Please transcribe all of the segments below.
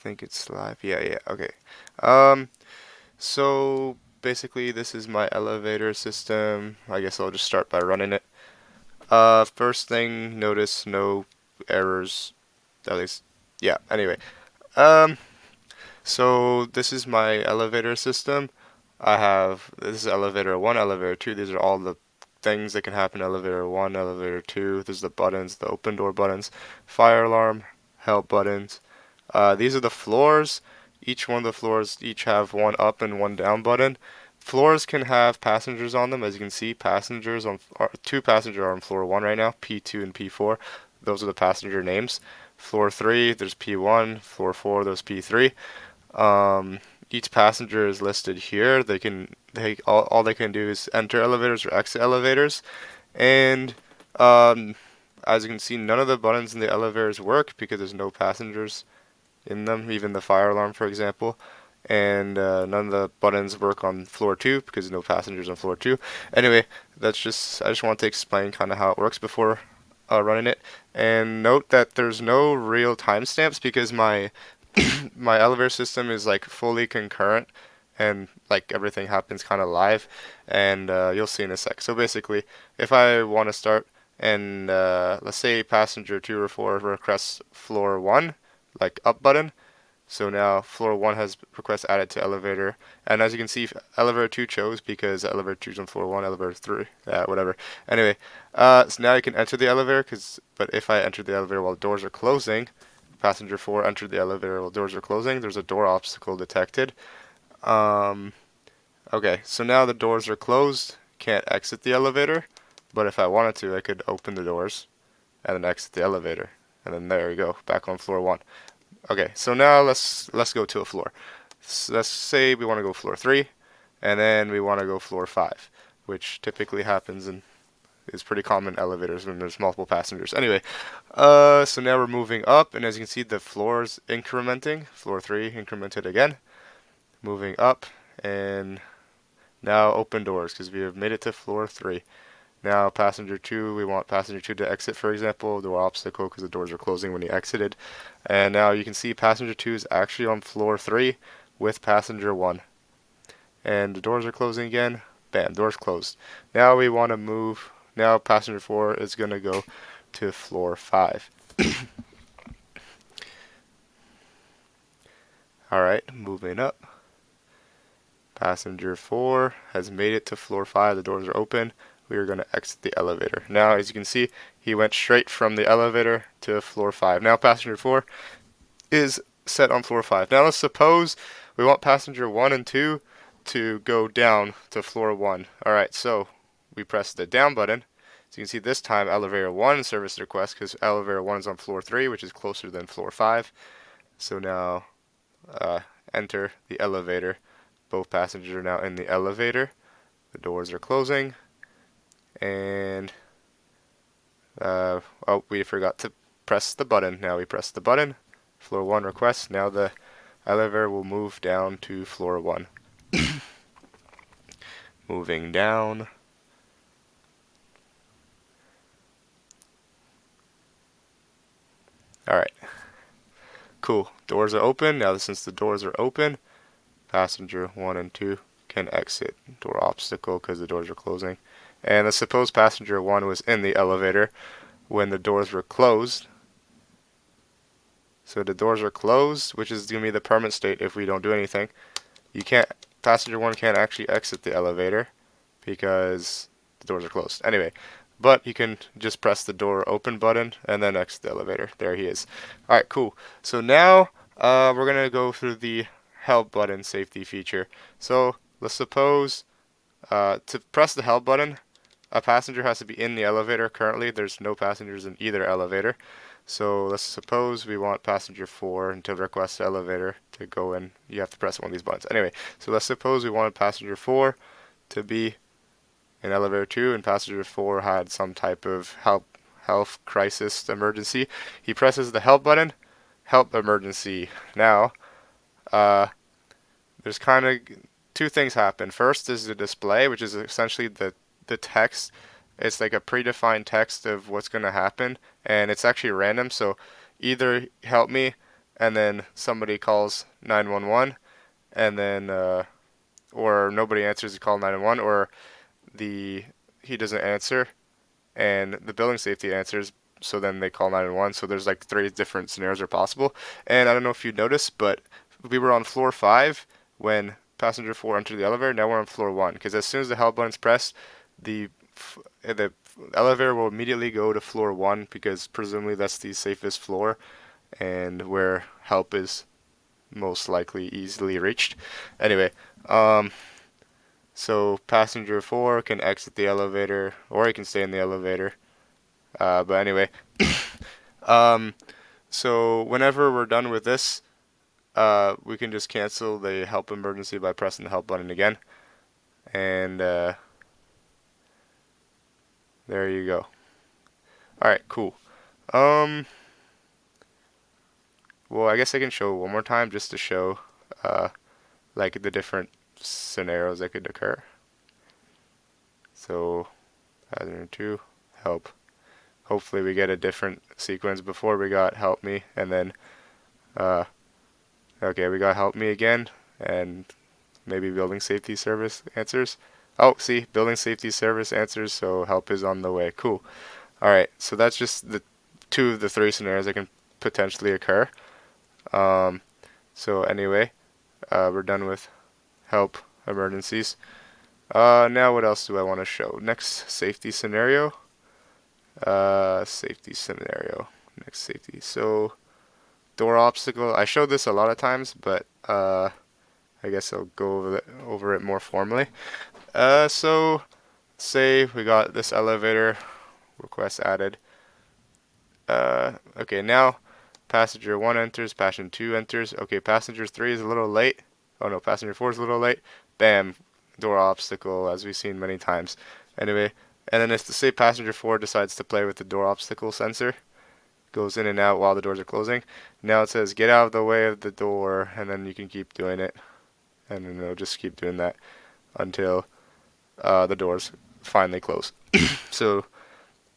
think it's live. Yeah, okay. Um, so basically this is my elevator system. I guess I'll just start by running it. First thing, notice no errors, at least, yeah, anyway. Um, so this is my elevator system. This is elevator 1, elevator 2. These are all the things that can happen in elevator 1, elevator 2. There's the buttons, the open door buttons, fire alarm, help buttons. These are the floors. Each one of the floors each have one up and one down button. Floors can have passengers on them. As you can see, two passengers are on floor 1 right now, P2 and P4. Those are the passenger names. Floor 3, there's P1. Floor 4, there's P3. Um, each passenger is listed here. All they can do is enter elevators or exit elevators. And um, as you can see, none of the buttons in the elevators work because there's no passengers in them, even the fire alarm, for example. And none of the buttons work on floor 2 because no passengers on floor 2. Anyway, I just want to explain kind of how it works before running it. And note that there's no real timestamps because my elevator system is like fully concurrent and like everything happens kind of live, and you'll see in a sec. So basically, if I want to start and let's say passenger 2 or 4 requests floor 1, like up button. So now floor 1 has request added to elevator, and as you can see, elevator 2 chose because elevator 2 is on floor 1, elevator 3, whatever. Anyway, so now you can enter the elevator, but if I enter the elevator while doors are closing, passenger 4 entered the elevator while doors are closing, there's a door obstacle detected. Um, okay, so now the doors are closed, can't exit the elevator, but if I wanted to, I could open the doors and then exit the elevator. And then there we go, back on floor 1. Okay, so now let's go to a floor. So let's say we want to go floor 3, and then we want to go floor 5, which typically happens and is pretty common in elevators when there's multiple passengers. Anyway, so now we're moving up, and as you can see, the floor's incrementing. Floor 3 incremented again, moving up, and now open doors because we have made it to floor 3. Now passenger 2, we want passenger 2 to exit, for example, door obstacle because the doors are closing when he exited. And now you can see passenger 2 is actually on floor 3 with passenger 1. And the doors are closing again. Bam, doors closed. Now we want to move. Now passenger 4 is going to go to floor 5. Alright, moving up. Passenger 4 has made it to floor 5. The doors are open. We are going to exit the elevator. Now, as you can see, he went straight from the elevator to floor 5. Now, passenger 4 is set on floor 5. Now, let's suppose we want passenger 1 and 2 to go down to floor 1. Alright, so we press the down button. So you can see this time elevator 1 service request because elevator 1 is on floor 3, which is closer than floor 5. So now enter the elevator. Both passengers are now in the elevator. The doors are closing. And oh, we forgot to press the button. Now we press the button. Floor 1 request. Now the elevator will move down to floor 1. Moving down. Alright. Cool. Doors are open. Now since the doors are open, passenger 1 and 2 can exit. Door obstacle because the doors are closing. And let's suppose passenger 1 was in the elevator when the doors were closed. So the doors are closed, which is going to be the permanent state if we don't do anything. Passenger 1 can't actually exit the elevator because the doors are closed. Anyway, but you can just press the door open button and then exit the elevator. There he is. Alright, cool. So now we're going to go through the help button safety feature. So let's suppose to press the help button, a passenger has to be in the elevator. Currently, there's no passengers in either elevator. So let's suppose we want passenger 4 to request the elevator to go in. You have to press one of these buttons. Anyway, so let's suppose we wanted passenger 4 to be in elevator 2 and passenger 4 had some type of health crisis emergency. He presses the help button, help emergency. Now, there's kind of two things happen. First is the display, which is essentially the text. It's like a predefined text of what's going to happen, and it's actually random. So either help me and then somebody calls 911, and then or nobody answers, you call 911, or the he doesn't answer, and the building safety answers, so then they call 911. So there's like three different scenarios are possible. And I don't know if you noticed, but we were on floor 5 when passenger 4 entered the elevator. Now we're on floor 1 because as soon as the help button's pressed, the elevator will immediately go to floor 1 because presumably that's the safest floor and where help is most likely easily reached. Anyway, um, so passenger 4 can exit the elevator or he can stay in the elevator. But anyway, um, so whenever we're done with this, we can just cancel the help emergency by pressing the help button again. And there you go. Alright, cool. Um, well, I guess I can show one more time just to show uh, like the different scenarios that could occur. So, hazard 2, help. Hopefully we get a different sequence. Before we got help me, and then uh, okay, we got help me again, and maybe building safety service answers. Oh, see, building safety service answers, so help is on the way. Cool. Alright, so that's just the two of the three scenarios that can potentially occur. Um, so anyway, we're done with help emergencies. Now what else do I want to show? Next safety scenario. Safety scenario. Next safety. So door obstacle. I showed this a lot of times, but I guess I'll go over it more formally. So say we got this elevator request added. Okay, now passenger 1 enters, passenger 2 enters. Okay, passenger 3 is a little late. Oh no, passenger 4 is a little late. Bam, door obstacle, as we've seen many times. Anyway, and then it's to say passenger 4 decides to play with the door obstacle sensor. Goes in and out while the doors are closing. Now it says get out of the way of the door, and then you can keep doing it. And then it'll just keep doing that until the doors finally close. So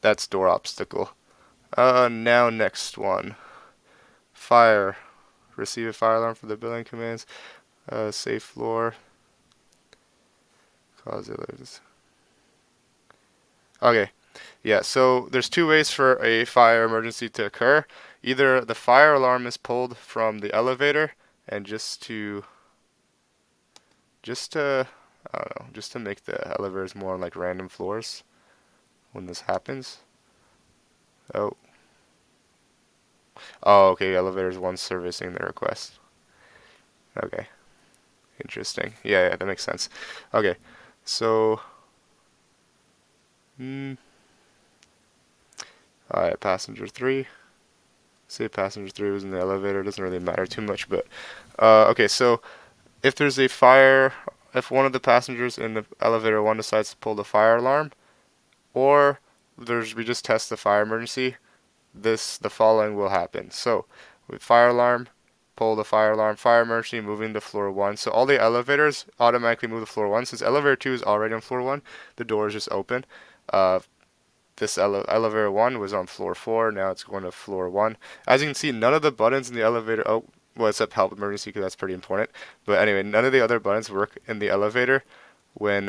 that's door obstacle. Now next one. Fire. Receive a fire alarm for the building commands. Safe floor. Cause alerts. Okay. Yeah, so there's two ways for a fire emergency to occur. Either the fire alarm is pulled from the elevator and just to I don't know, just to make the elevators more like random floors when this happens. Oh. Oh, okay, elevators one servicing the request. Okay. Interesting. Yeah, that makes sense. Okay. So alright, passenger 3. Say passenger 3 was in the elevator, doesn't really matter too much, but okay, so if there's a fire, if one of the passengers in the elevator 1 decides to pull the fire alarm, or we just test the fire emergency, the following will happen. So with fire alarm, pull the fire alarm, fire emergency, moving to floor 1. So all the elevators automatically move to floor 1. Since elevator 2 is already on floor 1, the door is just open. This elevator 1 was on floor 4, now it's going to floor 1. As you can see, none of the buttons in the elevator, oh, well, except help emergency because that's pretty important. But anyway, none of the other buttons work in the elevator when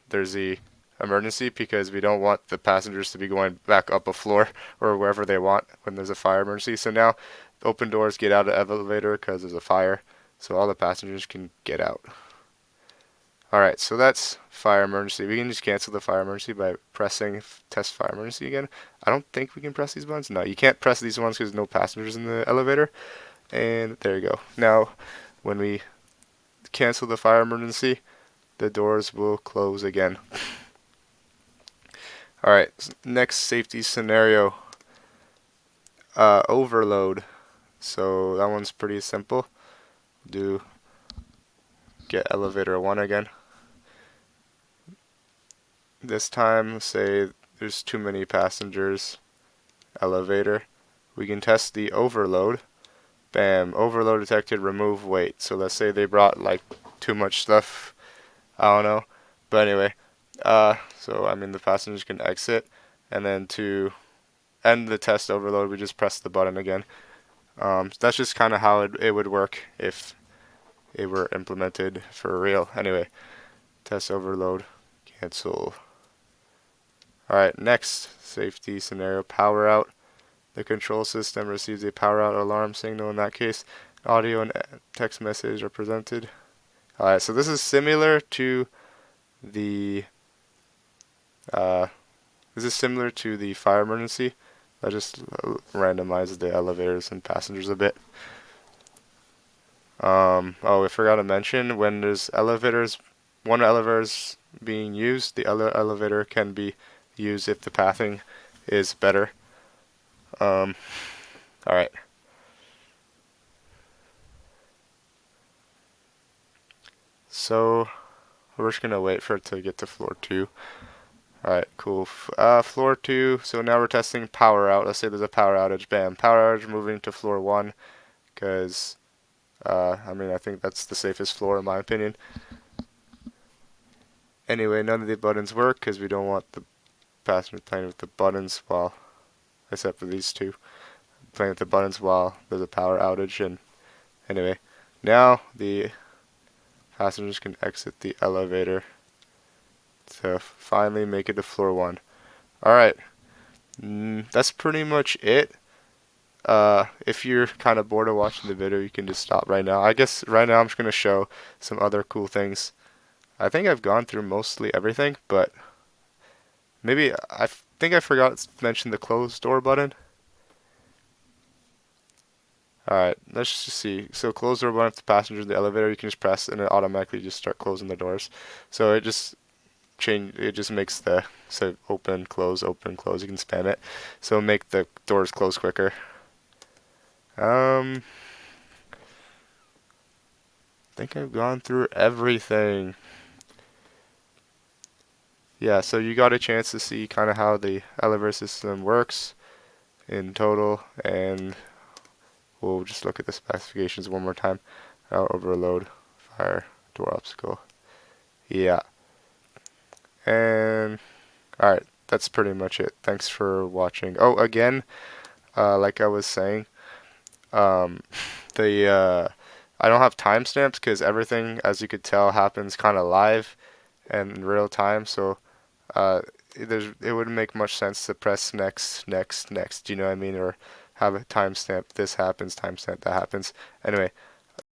there's the emergency because we don't want the passengers to be going back up a floor or wherever they want when there's a fire emergency. So now open doors, get out of the elevator because there's a fire, so all the passengers can get out. Alright, so that's fire emergency. We can just cancel the fire emergency by pressing test fire emergency again. I don't think we can press these buttons. No, you can't press these ones because there's no passengers in the elevator. And there you go. Now, when we cancel the fire emergency, the doors will close again. Alright, next safety scenario. Overload. So that one's pretty simple. Do get elevator 1 again. This time, say there's too many passengers, elevator. We can test the overload. Bam, overload detected, remove weight. So let's say they brought like too much stuff. I don't know. But anyway, so I mean the passengers can exit. And then to end the test overload, we just press the button again. That's just kind of how it would work if it were implemented for real. Anyway, test overload, cancel. Alright, next safety scenario, power out. The control system receives a power out alarm signal. In that case, audio and text message are presented. Alright, so this is similar to the uh, fire emergency. I just randomized the elevators and passengers a bit. Oh, I forgot to mention, when there's one elevator is being used, the other elevator can be used if the pathing is better. Alright. So, we're just gonna wait for it to get to floor 2. Alright, cool. Floor 2, so now we're testing power out. Let's say there's a power outage. Bam. Power outage moving to floor 1, because, I think that's the safest floor in my opinion. Anyway, none of the buttons work because we don't want the passenger playing with the buttons except for these two, playing with the buttons while there's a power outage. And anyway, now the passengers can exit the elevator to finally make it to floor 1. Alright, that's pretty much it. If you're kind of bored of watching the video, you can just stop right now. I guess right now I'm just going to show some other cool things. I think I've gone through mostly everything, but maybe I think I forgot to mention the closed door button. Alright, let's just see. So close door button, if the passenger in the elevator, you can just press and it automatically just start closing the doors. So it just makes the open, close, open, close. You can spam it. So make the doors close quicker. I think I've gone through everything. Yeah, so you got a chance to see kind of how the elevator system works in total, and we'll just look at the specifications one more time. Overload, fire, door obstacle. Yeah. And alright, that's pretty much it. Thanks for watching. Oh, again, like I was saying, um, I don't have timestamps because everything, as you could tell, happens kind of live and in real time. So it wouldn't make much sense to press next, next, next. Do you know what I mean? Or have a timestamp. This happens. Timestamp that happens. Anyway,